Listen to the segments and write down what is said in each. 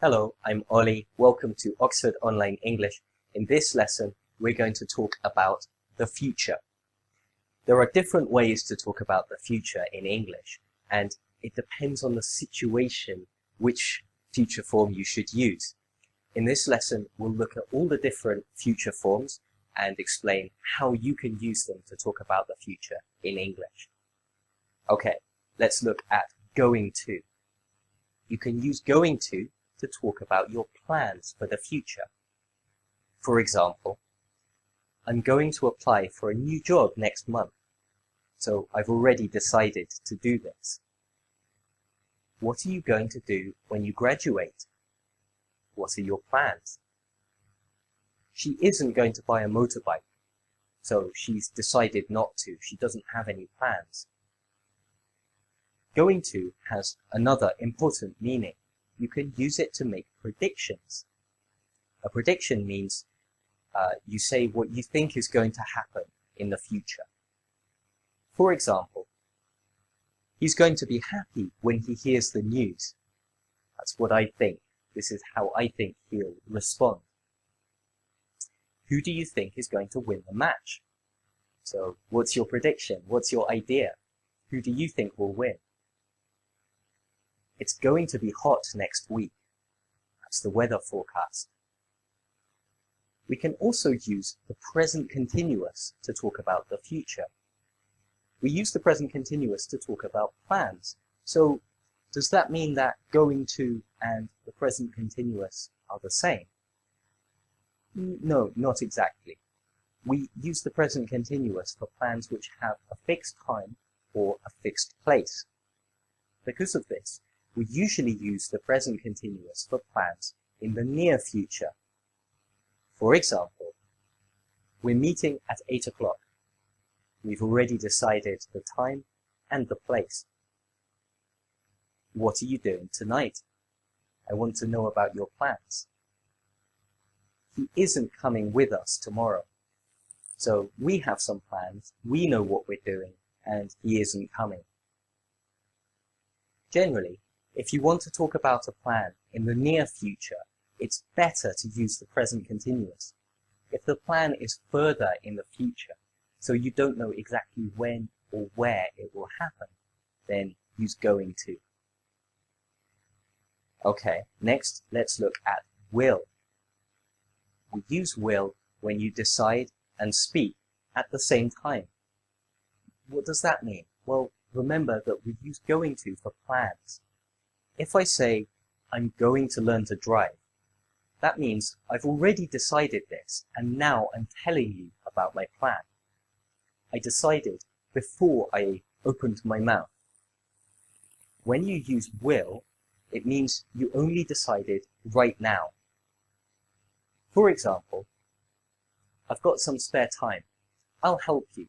Hello, I'm Ollie. Welcome to Oxford Online English. In this lesson, we're going to talk about the future. There are different ways to talk about the future in English, and it depends on the situation which future form you should use. In this lesson, we'll look at all the different future forms and explain how you can use them to talk about the future in English. Okay, let's look at going to. You can use going to talk about your plans for the future. For example, I'm going to apply for a new job next month, so I've already decided to do this. What are you going to do when you graduate? What are your plans? She isn't going to buy a motorbike, so she's decided not to. She doesn't have any plans. Going to has another important meaning. You can use it to make predictions. A prediction means you say what you think is going to happen in the future. For example, he's going to be happy when he hears the news. That's what I think. This is how I think he'll respond. Who do you think is going to win the match? So, what's your prediction? What's your idea? Who do you think will win? It's going to be hot next week. That's the weather forecast. We can also use the present continuous to talk about the future. We use the present continuous to talk about plans. So, does that mean that going to and the present continuous are the same? No, not exactly. We use the present continuous for plans which have a fixed time or a fixed place. Because of this, we usually use the present continuous for plans in the near future. For example, we're meeting at 8 o'clock. We've already decided the time and the place. What are you doing tonight? I want to know about your plans. He isn't coming with us tomorrow. So we have some plans, we know what we're doing, and he isn't coming. Generally, if you want to talk about a plan in the near future, it's better to use the present continuous. If the plan is further in the future, so you don't know exactly when or where it will happen, then use going to. Okay, next let's look at will. We use will when you decide and speak at the same time. What does that mean? Well, remember that we use going to for plans. If I say, I'm going to learn to drive, that means I've already decided this, and now I'm telling you about my plan. I decided before I opened my mouth. When you use will, it means you only decided right now. For example, I've got some spare time. I'll help you.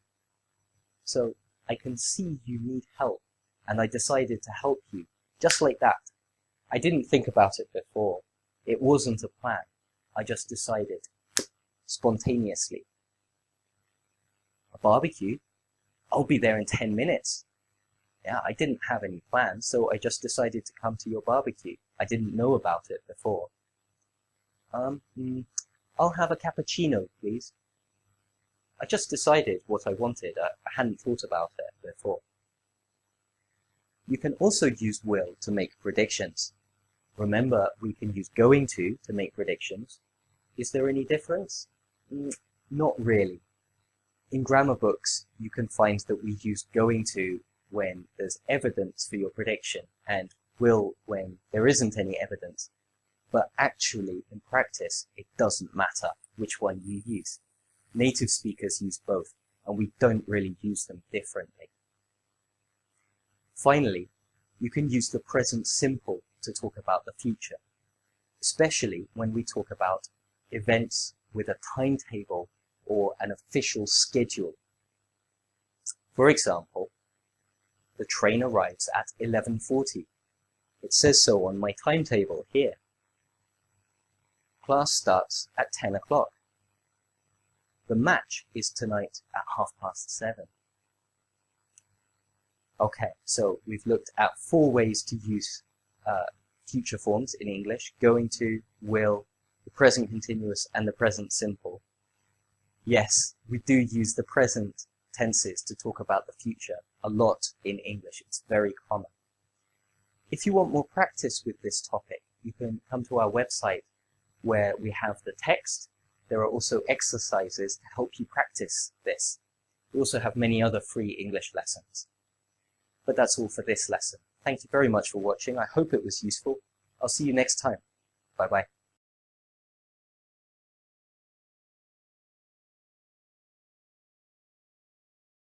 So I can see you need help, and I decided to help you. Just like that. I didn't think about it before. It wasn't a plan. I just decided spontaneously. A barbecue? I'll be there in 10 minutes. Yeah, I didn't have any plans, so I just decided to come to your barbecue. I didn't know about it before. I'll have a cappuccino, please. I just decided what I wanted. I hadn't thought about it before. You can also use will to make predictions. Remember, we can use going to make predictions. Is there any difference? Not really. In grammar books, you can find that we use going to when there's evidence for your prediction and will when there isn't any evidence. But actually, in practice, it doesn't matter which one you use. Native speakers use both, and we don't really use them differently. Finally, you can use the present simple to talk about the future, especially when we talk about events with a timetable or an official schedule. For example, the train arrives at 11:40. It says so on my timetable here. Class starts at 10 o'clock. The match is tonight at 7:30. Okay, so we've looked at 4 ways to use future forms in English, going to, will, the present continuous, and the present simple. Yes, we do use the present tenses to talk about the future a lot in English. It's very common. If you want more practice with this topic, you can come to our website where we have the text. There are also exercises to help you practice this. We also have many other free English lessons. But that's all for this lesson. Thank you very much for watching. I hope it was useful. I'll see you next time. Bye-bye.